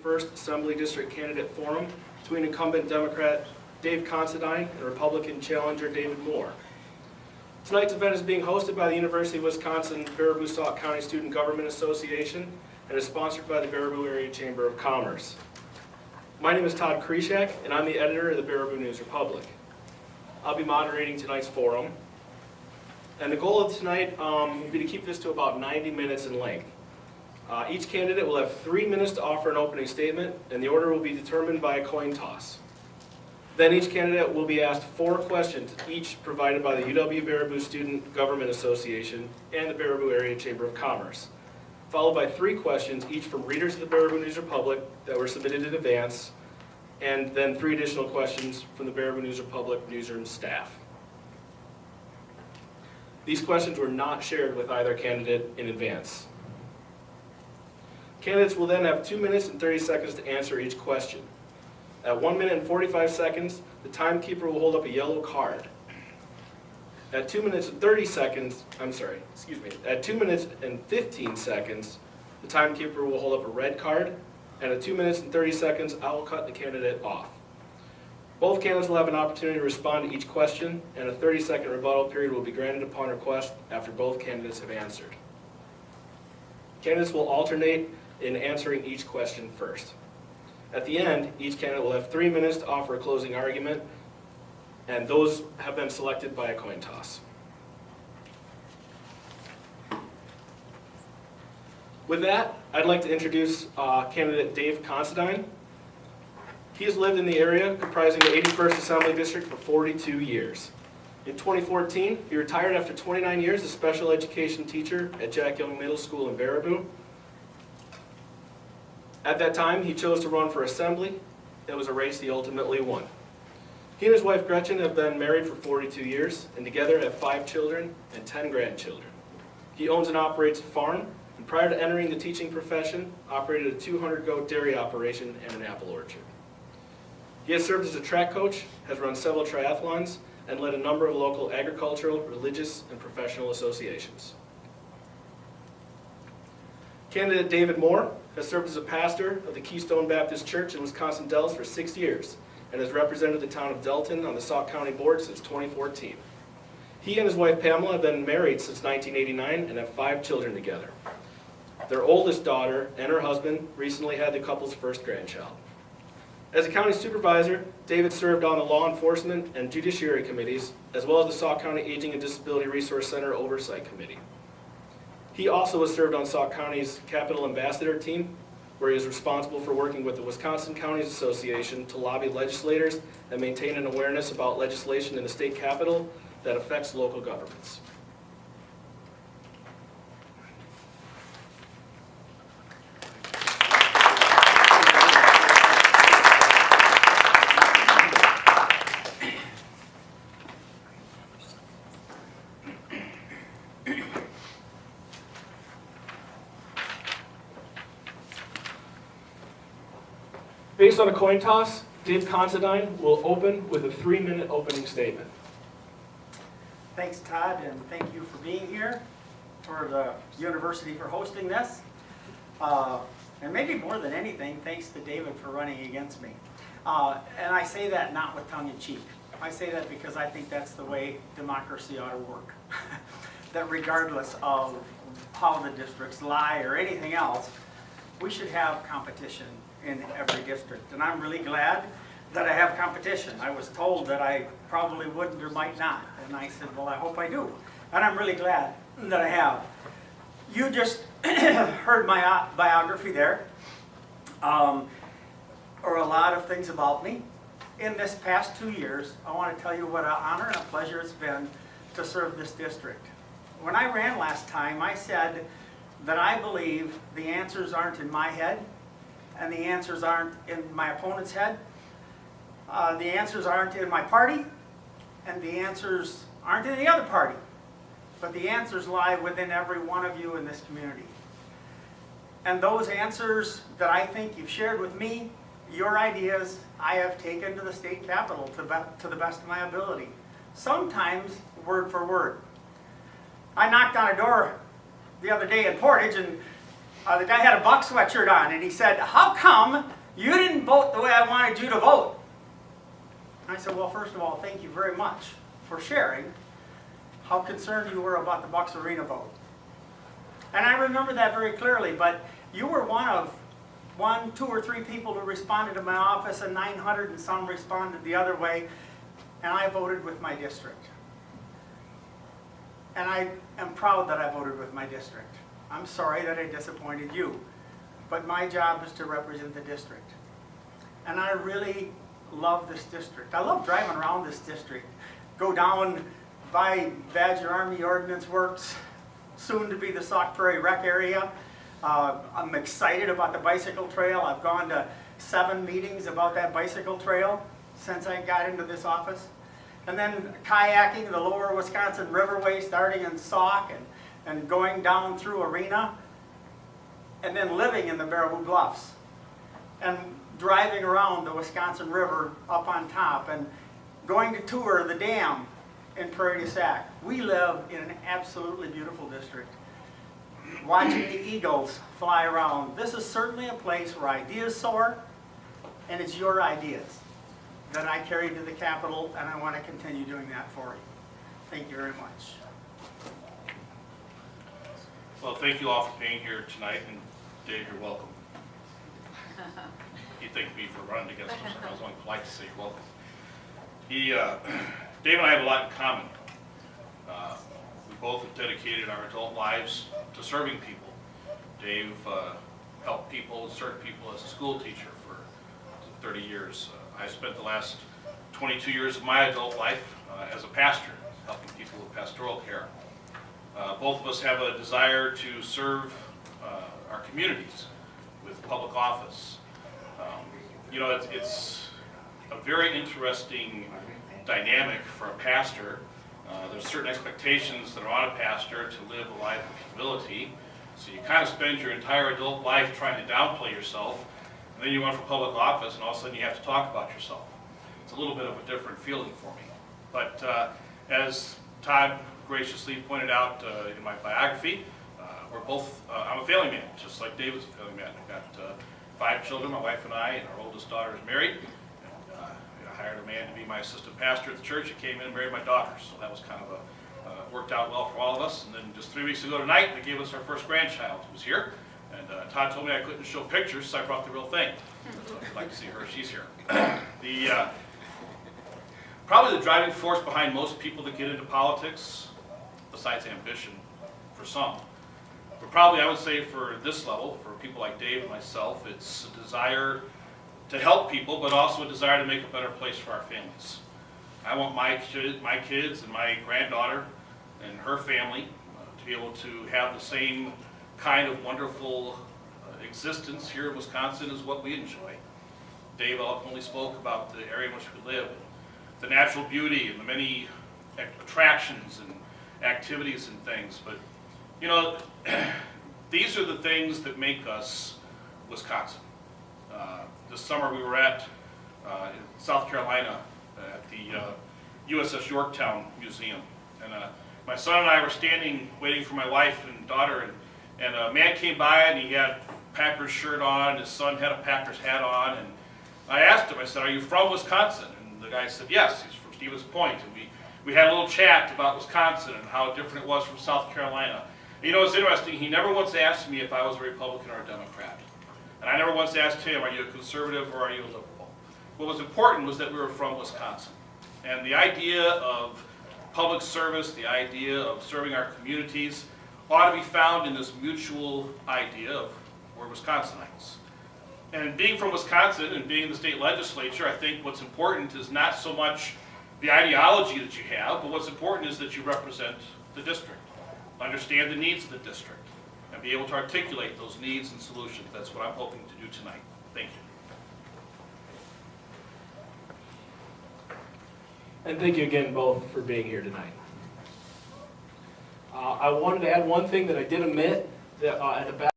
First Assembly District Candidate Forum between incumbent Democrat Dave Considine and Republican challenger David Moore. Tonight's event is being hosted by the University of Wisconsin-Baraboo Sauk County Student Government Association and is sponsored by the Baraboo Area Chamber of Commerce. My name is Todd Kreshak, and I'm the editor of the Baraboo News-Republic. I'll be moderating tonight's forum. And the goal of tonight will be to keep this to about 90 minutes in length. Each candidate will have 3 minutes to offer an opening statement, and the order will be determined by a coin toss. Then each candidate will be asked 4 questions, each provided by the UW-Baraboo Student Government Association and the Baraboo Area Chamber of Commerce, followed by 3 questions, each from readers of the Baraboo News-Republic that were submitted in advance, and then 3 additional questions from the Baraboo News-Republic newsroom staff. These questions were not shared with either candidate in advance. Candidates will then have 2 minutes and 30 seconds to answer each question. At 1 minute and 45 seconds, the timekeeper will hold up a yellow card. At 2 minutes and 30 seconds, at 2 minutes and 15 seconds, the timekeeper will hold up a red card, and at 2 minutes and 30 seconds, I will cut the candidate off. Both candidates will have an opportunity to respond to each question, and a 30-second rebuttal period will be granted upon request after both candidates have answered. Candidates will alternate in answering each question first. At the end, each candidate will have 3 minutes to offer a closing argument, and those have been selected by a coin toss. With that, I'd like to introduce candidate Dave Considine. He has lived in the area comprising the 81st Assembly District for 42 years. In 2014, he retired after 29 years as special education teacher at Jack Young Middle School in Baraboo. At that time, he chose to run for assembly. It was a race he ultimately won. He and his wife Gretchen have been married for 42 years and together have 5 children and 10 grandchildren. He owns and operates a farm, and prior to entering the teaching profession, operated a 200-goat dairy operation and an apple orchard. He has served as a track coach, has run several triathlons, and led a number of local agricultural, religious, and professional associations. Candidate David Moore has served as a pastor of the Keystone Baptist Church in Wisconsin Dells for 6 years and has represented the town of Delton on the Sauk County Board since 2014. He and his wife Pamela have been married since 1989 and have 5 children together. Their oldest daughter and her husband recently had the couple's first grandchild. As a county supervisor, David served on the law enforcement and judiciary committees, as well as the Sauk County Aging and Disability Resource Center Oversight Committee. He also has served on Sauk County's Capital Ambassador team, where he is responsible for working with the Wisconsin Counties Association to lobby legislators and maintain an awareness about legislation in the state capitol that affects local governments. Based on a coin toss, Dave Considine will open with a 3-minute opening statement. Thanks, Todd, and thank you for being here, for the university for hosting this. And maybe more than anything, thanks to David for running against me. And I say that not with tongue-in-cheek. I say that because I think that's the way democracy ought to work. That regardless of how the districts lie or anything else, we should have competition in every district. And I'm really glad that I have competition. I was told that I probably wouldn't or might not. And I said, well, I hope I do. And I'm really glad that I have. You just heard my biography there, or a lot of things about me. In this past 2 years, I want to tell you what an honor and a pleasure it's been to serve this district. When I ran last time, I said that I believe the answers aren't in my head, and the answers aren't in my opponent's head. The answers aren't in my party, and the answers aren't in the other party. But the answers lie within every one of you in this community. And those answers that I think you've shared with me, your ideas, I have taken to the state capitol to the best of my ability. Sometimes word for word. I knocked on a door the other day in Portage, and The guy had a Buck sweatshirt on, and he said, "How come you didn't vote the way I wanted you to vote?" I said, "Well, first of all, thank you very much for sharing how concerned you were about the Bucks Arena vote." And I remember that very clearly, but you were one of 2 or 3 people who responded to my office, and 900 and some responded the other way, and I voted with my district. And I am proud that I voted with my district. I'm sorry that I disappointed you, but my job is to represent the district. And I really love this district. I love driving around this district. Go down by Badger Army Ordnance Works, soon to be the Sauk Prairie Rec area. I'm excited about the bicycle trail. I've gone to 7 meetings about that bicycle trail since I got into this office. And then kayaking the lower Wisconsin Riverway, starting in Sauk and going down through Arena, and then living in the Baraboo Bluffs, and driving around the Wisconsin River up on top, and going to tour the dam in Prairie du Sac. We live in an absolutely beautiful district. Watching the eagles fly around. This is certainly a place where ideas soar, and it's your ideas that I carry to the Capitol, and I want to continue doing that for you. Thank you very much. Well, thank you all for being here tonight, and Dave, you're welcome. He thanked me for running against him, so I was only polite to say you're welcome. Dave and I have a lot in common. We both have dedicated our adult lives to serving people. Dave helped people, served people as a school teacher for 30 years. I spent the last 22 years of my adult life as a pastor, helping people with pastoral care. Both of us have a desire to serve our communities with public office. You know, it's a very interesting dynamic for a pastor. There's certain expectations that are on a pastor to live a life of humility. So you kind of spend your entire adult life trying to downplay yourself, and then you run for public office, and all of a sudden you have to talk about yourself. It's a little bit of a different feeling for me. But as Todd graciously pointed out in my biography, we're both, I'm a family man, just like David's a family man. I've got 5 children, my wife and I, and our oldest daughter is married. And, I hired a man to be my assistant pastor at the church. He came in and married my daughter, so that was kind of worked out well for all of us. And then just 3 weeks ago tonight, they gave us our first grandchild who was here. And Todd told me I couldn't show pictures, so I brought the real thing. So if you'd like to see her, she's here. Probably the driving force behind most people that get into politics, besides ambition for some, but probably I would say for this level, for people like Dave and myself, it's a desire to help people, but also a desire to make a better place for our families. I want my kids and my granddaughter and her family to be able to have the same kind of wonderful existence here in Wisconsin as what we enjoy. Dave eloquently spoke about the area in which we live, the natural beauty and the many attractions and activities and things, but you know, these are the things that make us Wisconsin. This summer we were at in South Carolina at the USS Yorktown Museum, and my son and I were standing waiting for my wife and daughter, and a man came by and he had a Packers shirt on, his son had a Packers hat on, and I asked him, I said, "Are you from Wisconsin?" And the guy said, "Yes, he's from Stevens Point." And we had a little chat about Wisconsin and how different it was from South Carolina. And you know, it's interesting, he never once asked me if I was a Republican or a Democrat. And I never once asked him, "Are you a conservative or are you a liberal?" What was important was that we were from Wisconsin. And the idea of public service, the idea of serving our communities, ought to be found in this mutual idea of we're Wisconsinites. And being from Wisconsin and being in the state legislature, I think what's important is not so much the ideology that you have, but what's important is that you represent the district, understand the needs of the district, and be able to articulate those needs and solutions. That's what I'm hoping to do tonight. Thank you. And thank you again both for being here tonight. I wanted to add one thing that I did omit that, at the back.